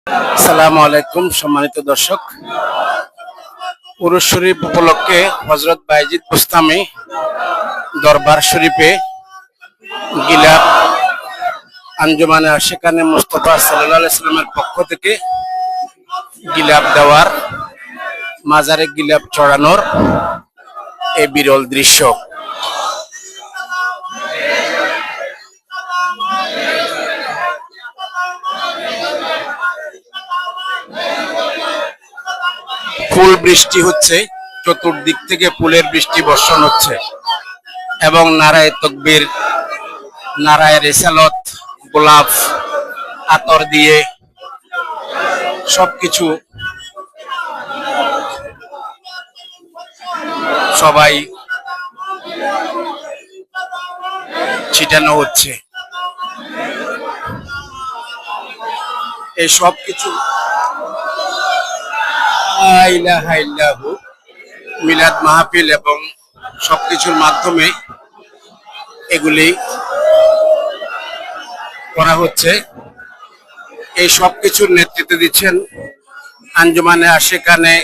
আসসালামু আলাইকুম সম্মানিত দর্শক। উরুস শরীফ উপলক্ষে হযরত বায়েজিদ বুস্তামি দরবার শরীফে গিলাফ আঞ্জুমানে আশিকানে মুস্তাফা সাল্লাল্লাহু আলাইহি সাল্লামের পক্ষ থেকে গিলাফ দেওয়ার, মাজারে গিলাফ চড়ানোর এই বিরল দৃশ্য। ফুল বৃষ্টি হচ্ছে, চতুর্দিক থেকে ফুলের বৃষ্টি বর্ষণ হচ্ছে এবং নারায়ে তাকবীর, নারায়ে রিসালত, গোলাপ, আতর দিয়ে সবকিছু সবাই ছিটানো হচ্ছে। এই সবকিছু মিলাদ মাহফিল এবং সবকিছুর মাধ্যমে এগুলি করা হচ্ছে। এই সবকিছুর নেতৃত্ব দিচ্ছেন আঞ্জুমানে আশিকানে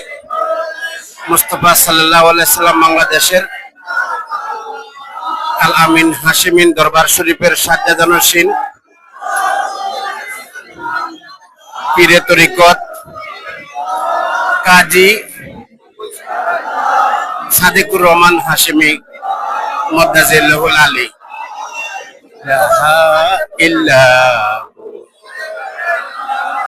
মুস্তাফা সাল্লাল্লাহু আলাইহি সাল্লাম বাংলাদেশের আল আমিন হাশিমিন দরবার শরীফের সাজ্জাদানশীন পীরে তরিকত কাজী সাদিকুর রহমান হাশিমি মদ্দাজিল্লাহুল আলী। লা ইলাহা ইল্লাল্লাহ।